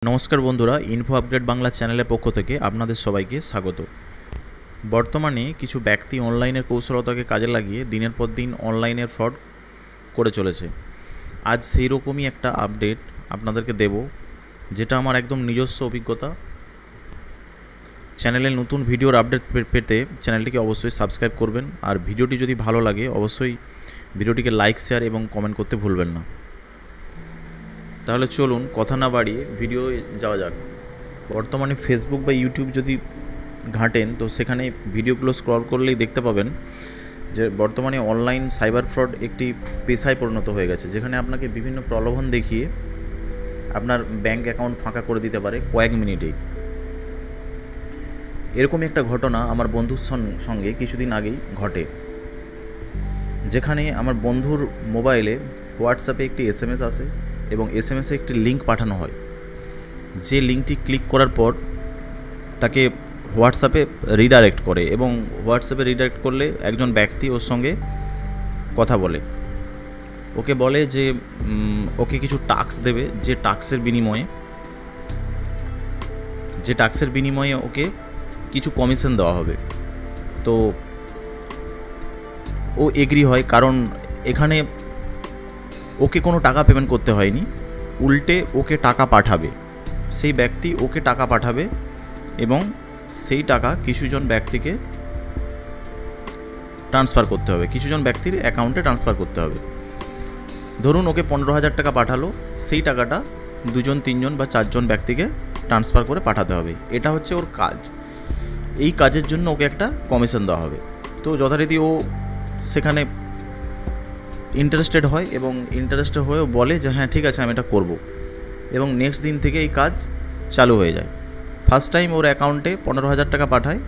নমস্কার বন্ধুরা, info update Bangla চ্যানেলের পক্ষ থেকে আপনাদের সবাইকে স্বাগত। বর্তমানে কিছু ব্যক্তি অনলাইনের কৌশলতাকে কাজে লাগিয়ে দিনের পর দিন অনলাইনের ফ্রড করে চলেছে। আজ সেই রকমই একটা আপডেট আপনাদেরকে দেব, যেটা আমার একদম নিজস্ব অভিজ্ঞতা। চ্যানেলের নতুন ভিডিওর আপডেট পেতে চ্যানেলটিকে অবশ্যই সাবস্ক্রাইব করবেন, আর ভিডিওটি যদি ভালো লাগে অবশ্যই ভিডিওটিকে লাইক, শেয়ার এবং কমেন্ট করতে ভুলবেন না। তাহলে চলুন কথা না বাড়িয়ে ভিডিও যাওয়া যাক। বর্তমানে ফেসবুক বা ইউটিউব যদি ঘাঁটেন তো সেখানে ভিডিওগুলো স্ক্রল করলেই দেখতে পাবেন যে বর্তমানে অনলাইন সাইবার ফ্রড একটি পেশায় পরিণত হয়ে গেছে, যেখানে আপনাকে বিভিন্ন প্রলোভন দেখিয়ে আপনার ব্যাংক অ্যাকাউন্ট ফাঁকা করে দিতে পারে কয়েক মিনিটেই। এরকমই একটা ঘটনা আমার বন্ধুর সঙ্গে কিছুদিন আগেই ঘটে, যেখানে আমার বন্ধুর মোবাইলে হোয়াটসঅ্যাপে একটি এসএমএস আসে এবং এসএমএসে একটি লিঙ্ক পাঠানো হয়। যে লিঙ্কটি ক্লিক করার পর তাকে হোয়াটসঅ্যাপে রিডাইরেক্ট করে, এবং হোয়াটসঅ্যাপে রিডাইরেক্ট করলে একজন ব্যক্তি ওর সঙ্গে কথা বলে, ওকে বলে যে ওকে কিছু টাস্ক দেবে, যে টাস্কের বিনিময়ে ওকে কিছু কমিশন দেওয়া হবে। তো ও এগ্রি হয়, কারণ এখানে ওকে কোনো টাকা পেমেন্ট করতে হয়নি, উল্টে ওকে টাকা পাঠাবে, সেই ব্যক্তি ওকে টাকা পাঠাবে এবং সেই টাকা কিছুজন ব্যক্তিকে ট্রান্সফার করতে হবে, কিছুজন ব্যক্তির অ্যাকাউন্টে ট্রান্সফার করতে হবে। ধরুন ওকে 15,000 টাকা পাঠালো, সেই টাকাটা 2, 3 বা 4 ব্যক্তিকে ট্রান্সফার করে পাঠাতে হবে। এটা হচ্ছে ওর কাজ। এই কাজের জন্য ওকে একটা কমিশন দেওয়া হবে। তো যথারীতি ও সেখানে ইন্টারেস্টেড হয়, এবং ইন্টারেস্টেড হয়েও বলে যে হ্যাঁ ঠিক আছে আমি এটা করব, এবং নেক্সট দিন থেকে এই কাজ চালু হয়ে যায়। ফার্স্ট টাইম ওর অ্যাকাউন্টে 15,000 টাকা পাঠায়,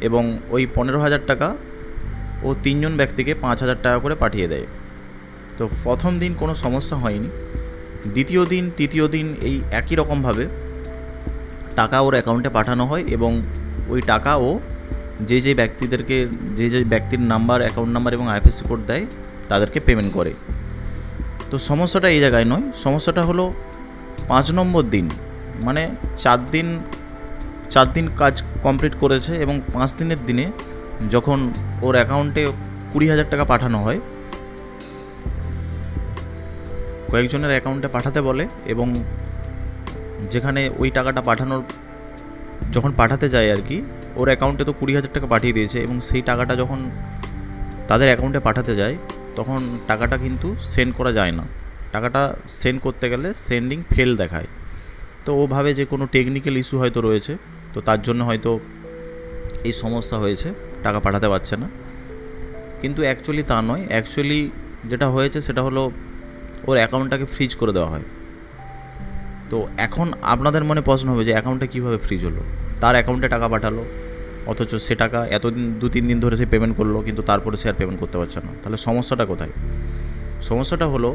এবং ওই 15,000 টাকা ও 3 ব্যক্তিকে 5,000 টাকা করে পাঠিয়ে দেয়। তো প্রথম দিন কোনো সমস্যা হয়নি, দ্বিতীয় দিন, তৃতীয় দিন এই একই রকমভাবে টাকা ওর অ্যাকাউন্টে পাঠানো হয়, এবং ওই টাকা ও যে ব্যক্তিদেরকে যে ব্যক্তির নাম্বার, অ্যাকাউন্ট নাম্বার এবং আইএফএসসি কোড দেয় তাদেরকে পেমেন্ট করে। তো সমস্যাটা এই জায়গায় নয়, সমস্যাটা হলো 5 নম্বর দিন, মানে 4 দিন কাজ কমপ্লিট করেছে, এবং 5 দিনের দিনে যখন ওর অ্যাকাউন্টে 20,000 টাকা পাঠানো হয়, কয়েকজনের অ্যাকাউন্টে পাঠাতে বলে, এবং যেখানে ওই টাকাটা যখন পাঠাতে যায় আর কি, ওর অ্যাকাউন্টে তো 20,000 টাকা পাঠিয়ে দিয়েছে, এবং সেই টাকাটা যখন তাদের অ্যাকাউন্টে পাঠাতে যায় তখন টাকাটা কিন্তু সেন্ড করা যায় না। টাকাটা সেন্ড করতে গেলে সেন্ডিং ফেল দেখায়। তো ও ভাবে যে কোনো টেকনিক্যাল ইস্যু হয়তো রয়েছে, তো তার জন্য হয়তো এই সমস্যা হয়েছে, টাকা পাঠাতে পারছে না। কিন্তু অ্যাকচুয়ালি তা নয়। অ্যাকচুয়ালি যেটা হয়েছে সেটা হলো ওর অ্যাকাউন্টটাকে ফ্রিজ করে দেওয়া হয়। তো এখন আপনাদের মনে প্রশ্ন হবে যে অ্যাকাউন্টটা কীভাবে ফ্রিজ হলো? তার অ্যাকাউন্টে টাকা পাঠালো, অথচ সে টাকা এতদিন 2-3 দিন ধরে সে পেমেন্ট করলো, কিন্তু তারপরে সে আর পেমেন্ট করতে পারছে না। তাহলে সমস্যাটা কোথায়? সমস্যাটা হলো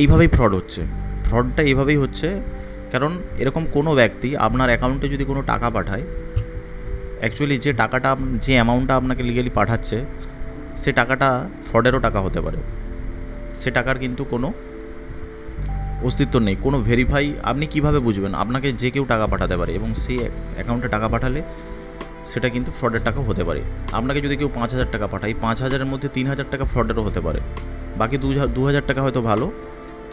এইভাবেই ফ্রড হচ্ছে। ফ্রডটা এইভাবেই হচ্ছে কারণ এরকম কোনো ব্যক্তি আপনার অ্যাকাউন্টে যদি কোনো টাকা পাঠায়, অ্যাকচুয়ালি যে অ্যামাউন্টটা আপনাকে লিগালি পাঠাচ্ছে, সে টাকাটা ফ্রডেরও টাকা হতে পারে। সে টাকার কিন্তু কোনো অস্তিত্ব নেই, কোনো ভেরিফাই। আপনি কিভাবে বুঝবেন? আপনাকে যে কেউ টাকা পাঠাতে পারে, এবং সেই অ্যাকাউন্টে টাকা পাঠালে সেটা কিন্তু ফ্রডের টাকা হতে পারে। আপনাকে যদি কেউ 5,000 টাকা পাঠায়, 5,000-এর মধ্যে 3,000 টাকা ফ্রডেরও হতে পারে, বাকি 2,000 টাকা হয়তো ভালো,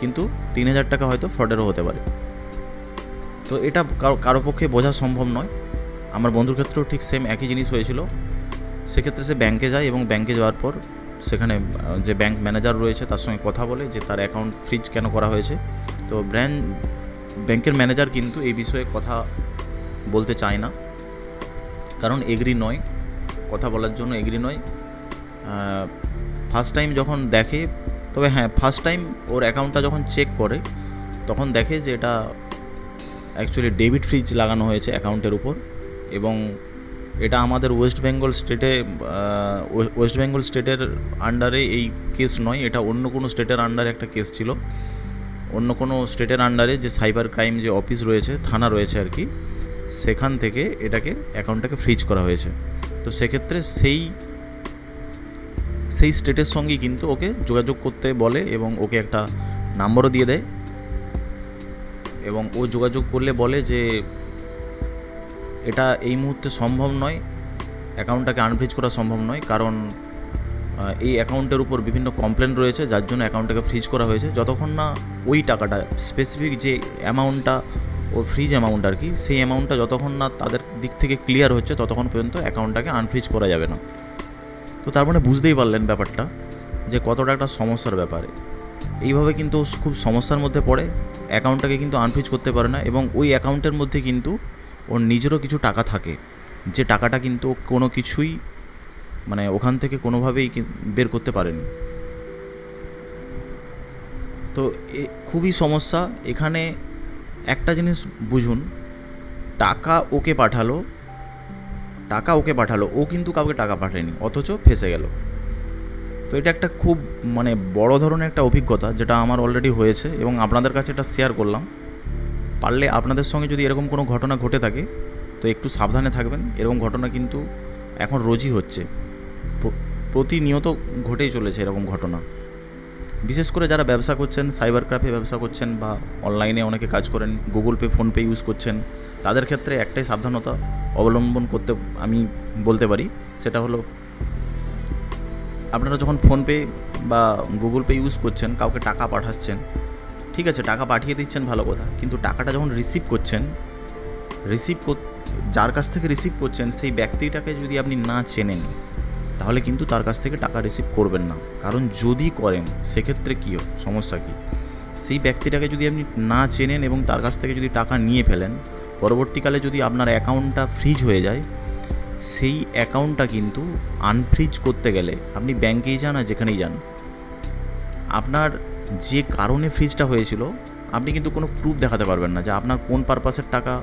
কিন্তু 3,000 টাকা হয়তো ফ্রডেরও হতে পারে। তো এটা কারো পক্ষে বোঝা সম্ভব নয়। আমার বন্ধুর ক্ষেত্রেও ঠিক সেম একই জিনিস হয়েছিল। সেক্ষেত্রে সে ব্যাংকে যায়, এবং ব্যাংকে যাওয়ার পর সেখানে যে ব্যাংক ম্যানেজার রয়েছে তার সঙ্গে কথা বলে যে তার অ্যাকাউন্ট ফ্রিজ কেন করা হয়েছে। তো ব্যাংকের ম্যানেজার কিন্তু এই বিষয়ে কথা বলতে চায় না, কারণ এগ্রি নয়, কথা বলার জন্য এগ্রি নয়। ফার্স্ট টাইম যখন দেখে, তবে হ্যাঁ, ফার্স্ট টাইম ওর অ্যাকাউন্টটা যখন চেক করে তখন দেখে যে এটা অ্যাকচুয়ালি ডেবিট ফ্রিজ লাগানো হয়েছে অ্যাকাউন্টের উপর, এবং এটা আমাদের ওয়েস্ট বেঙ্গল স্টেটের আন্ডারে এই কেস নয়, এটা অন্য কোনো স্টেটের আন্ডারে একটা কেস ছিল। অন্য কোনো স্টেটের আন্ডারে যে সাইবার ক্রাইম যে অফিস রয়েছে, থানা রয়েছে আর কি, সেখান থেকে অ্যাকাউন্টটাকে ফ্রিজ করা হয়েছে। তো সেক্ষেত্রে সেই স্টেটের সঙ্গেই কিন্তু ওকে যোগাযোগ করতে বলে, এবং ওকে একটা নাম্বারও দিয়ে দেয়, এবং ও যোগাযোগ করলে বলে যে এটা এই মুহূর্তে সম্ভব নয়, অ্যাকাউন্টটাকে আনফ্রিজ করা সম্ভব নয়, কারণ এই অ্যাকাউন্টের উপর বিভিন্ন কমপ্লেন রয়েছে, যার জন্য অ্যাকাউন্টটাকে ফ্রিজ করা হয়েছে। যতক্ষণ না ওই টাকাটা, স্পেসিফিক যে অ্যামাউন্টটা, ওর ফ্রিজ অ্যামাউন্ট আর কি, সেই অ্যামাউন্টটা যতক্ষণ না তাদের দিক থেকে ক্লিয়ার হচ্ছে ততক্ষণ পর্যন্ত অ্যাকাউন্টটাকে আনফ্রিজ করা যাবে না। তো তার মানে বুঝতেই পারলেন ব্যাপারটা যে কতটা একটা সমস্যার ব্যাপারে। এইভাবে কিন্তু খুব সমস্যার মধ্যে পড়ে, অ্যাকাউন্টটাকে কিন্তু আনফ্রিজ করতে পারে না, এবং ওই অ্যাকাউন্টের মধ্যে কিন্তু ওর নিজেরও কিছু টাকা থাকে, যে টাকাটা কিন্তু কোনো কিছুই মানে ওখান থেকে কোনোভাবেই বের করতে পারেনি। তো খুবই সমস্যা এখানে। একটা জিনিস বুঝুন, টাকা ওকে পাঠালো, ও কিন্তু কাউকে টাকা পাঠায়নি, অথচ ফেঁসে গেল। তো এটা একটা খুব মানে বড় ধরনের একটা অভিজ্ঞতা, যেটা আমার অলরেডি হয়েছে এবং আপনাদের কাছে এটা শেয়ার করলাম। পারলে আপনাদের সঙ্গে যদি এরকম কোনো ঘটনা ঘটে থাকে তো একটু সাবধানে থাকবেন। এরকম ঘটনা কিন্তু এখন রোজই হচ্ছে, প্রতিনিয়ত ঘটেই চলেছে এরকম ঘটনা। বিশেষ করে যারা ব্যবসা করছেন, সাইবার ক্রাইমে ব্যবসা করছেন, বা অনলাইনে অনেকে কাজ করেন, গুগল পে, ফোনপে ইউজ করছেন, তাদের ক্ষেত্রে একটাই সাবধানতা অবলম্বন করতে আমি বলতে পারি। সেটা হলো, আপনারা যখন ফোনপে বা গুগল পে ইউজ করছেন, কাউকে টাকা পাঠাচ্ছেন, ঠিক আছে, টাকা পাঠিয়ে দিচ্ছেন, ভালো কথা, কিন্তু টাকাটা যখন রিসিভ করছেন, যার কাছ থেকে রিসিভ করছেন সেই ব্যক্তিটাকে যদি আপনি না চেনেন, তাহলে কিন্তু তার কাছ থেকে টাকা রিসিভ করবেন না। কারণ যদি করেন সেক্ষেত্রে কী সমস্যা কী, সেই ব্যক্তিটাকে যদি আপনি না চেনেন এবং তার কাছ থেকে যদি টাকা নিয়ে ফেলেন, পরবর্তীকালে যদি আপনার অ্যাকাউন্টটা ফ্রিজ হয়ে যায়, সেই অ্যাকাউন্টটা কিন্তু আনফ্রিজ করতে গেলে আপনি ব্যাংকেই যান আর যেখানেই যান, আপনার যে কারণে ফ্রিজটা হয়েছিল আপনি কিন্তু কোনো প্রুফ দেখাতে পারবেন না যে আপনার কোন পারপাসের টাকা,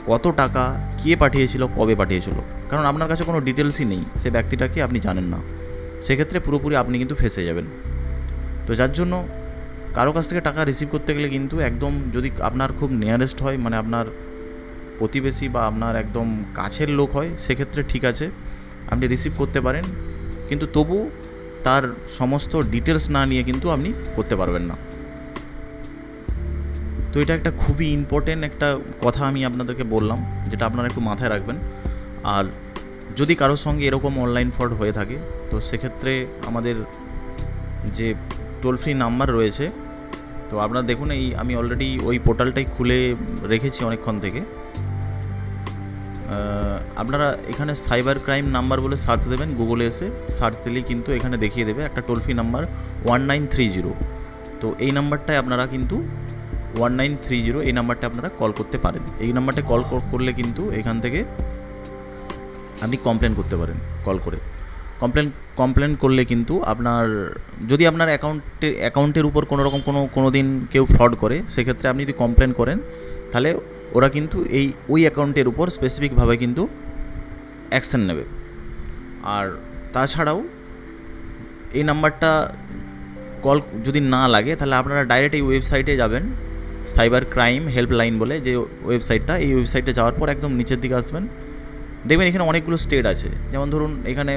কত টাকা, কে পাঠিয়েছিল, কবে পাঠিয়েছিল, কারণ আপনার কাছে কোনো ডিটেলসই নেই, সে ব্যক্তিটাকে আপনি জানেন না। সেক্ষেত্রে পুরোপুরি আপনি কিন্তু ফেঁসে যাবেন। তো যার জন্য কারো কাছ থেকে টাকা রিসিভ করতে গেলে কিন্তু একদম, যদি আপনার খুব নিয়ারেস্ট হয়, মানে আপনার প্রতিবেশী বা আপনার একদম কাছের লোক হয়, সেক্ষেত্রে ঠিক আছে, আপনি রিসিভ করতে পারেন, কিন্তু তবু তার সমস্ত ডিটেলস না নিয়ে কিন্তু আপনি করতে পারবেন না। তো এটা একটা খুবই ইম্পর্টেন্ট একটা কথা আমি আপনাদেরকে বললাম, যেটা আপনারা একটু মাথায় রাখবেন। আর যদি কারোর সঙ্গে এরকম অনলাইন ফ্রড হয়ে থাকে, তো সেক্ষেত্রে আমাদের যে টোল ফ্রি নাম্বার রয়েছে, তো আপনারা দেখুন, আমি অলরেডি ওই পোর্টালটাই খুলে রেখেছি অনেকক্ষণ থেকে। আপনারা এখানে সাইবার ক্রাইম নাম্বার বলে সার্চ দেবেন, গুগলে এসে সার্চ দিলেই কিন্তু এখানে দেখিয়ে দেবে একটা টোল ফ্রি নাম্বার 1930। তো এই নাম্বারটায় আপনারা কিন্তু 1930 এই নাম্বারটা আপনারা কল করতে পারেন। এই নাম্বারটা কল করলে কিন্তু এখান থেকে আপনি কমপ্লেন করতে পারেন। কল করে কমপ্লেন করলে কিন্তু আপনার, যদি আপনার অ্যাকাউন্টের উপর কোনো দিন কেউ ফ্রড করে, সেক্ষেত্রে আপনি যদি কমপ্লেন করেন, তাহলে ওরা কিন্তু ওই অ্যাকাউন্টের উপর স্পেসিফিকভাবে কিন্তু অ্যাকশন নেবে। আর তাছাড়াও এই নাম্বারটা কল যদি না লাগে, তাহলে আপনারা ডাইরেক্ট এই ওয়েবসাইটে যাবেন, সাইবার ক্রাইম হেল্পলাইন বলে যে ওয়েবসাইটটা, এই ওয়েবসাইটে যাওয়ার পর একদম নিচের দিকে আসবেন, দেখবেন এখানে অনেকগুলো স্টেট আছে। যেমন ধরুন এখানে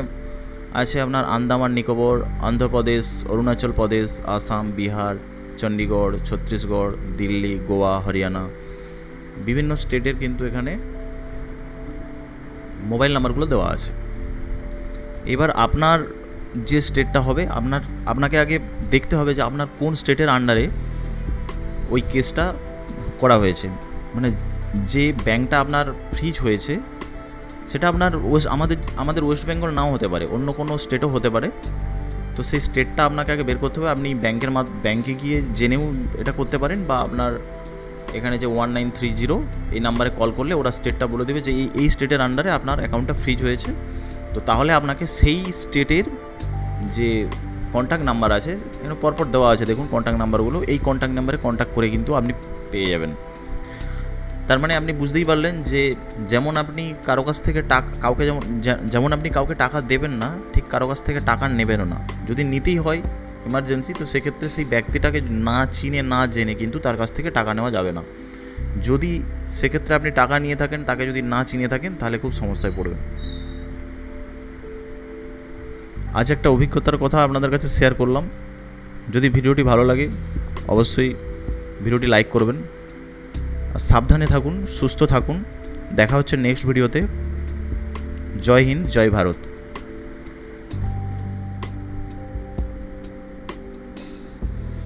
আছে আপনার আন্দামান নিকোবর, অন্ধ্রপ্রদেশ, অরুণাচল প্রদেশ, আসাম, বিহার, চণ্ডীগড়, ছত্তিশগড়, দিল্লি, গোয়া, হরিয়ানা, বিভিন্ন স্টেটের কিন্তু এখানে মোবাইল নাম্বারগুলো দেওয়া আছে। এবার আপনার যে স্টেটটা হবে, আপনাকে আগে দেখতে হবে যে আপনার কোন স্টেটের আন্ডারে ওই কেসটা করা হয়েছে। মানে যে ব্যাংকটা আপনার ফ্রিজ হয়েছে সেটা আপনার আমাদের ওয়েস্ট বেঙ্গল নাও হতে পারে, অন্য কোনো স্টেটও হতে পারে। তো সেই স্টেটটা আপনাকে আগে বের করতে হবে। আপনি ব্যাংকে গিয়ে জেনেও এটা করতে পারেন, বা আপনার এখানে যে 1930 এই নাম্বারে কল করলে ওরা স্টেটটা বলে দেবে যে এই স্টেটের আন্ডারে আপনার অ্যাকাউন্টটা ফ্রিজ হয়েছে। তো তাহলে আপনাকে সেই স্টেটের যে কন্ট্যাক্ট নাম্বার আছে, পরপর দেওয়া আছে দেখুন কন্ট্যাক্ট নাম্বারগুলো, এই কন্ট্যাক্ট নাম্বারে কন্ট্যাক্ট করে কিন্তু আপনি পেয়ে যাবেন। তার মানে আপনি বুঝতেই পারলেন যে যেমন আপনি কারো কাছ থেকে যেমন আপনি কাউকে টাকা দেবেন না, ঠিক কারো কাছ থেকে টাকা নেবেনও না। যদি নিতেই হয় ইমার্জেন্সি, তো সেক্ষেত্রে সেই ব্যক্তিটাকে না চিনে না জেনে কিন্তু তার কাছ থেকে টাকা নেওয়া যাবে না। যদি সেক্ষেত্রে আপনি টাকা নিয়ে থাকেন, তাকে যদি না চিনে থাকেন, তাহলে খুব সমস্যায় পড়বেন। আজ একটা অভিজ্ঞতার কথা আপনাদের কাছে শেয়ার করলাম। যদি ভিডিওটি ভালো লাগে অবশ্যই ভিডিওটি লাইক করবেন, সাবধানে থাকুন, সুস্থ থাকুন। দেখা হচ্ছে নেক্সট ভিডিওতে। জয় হিন্দ, জয় ভারত।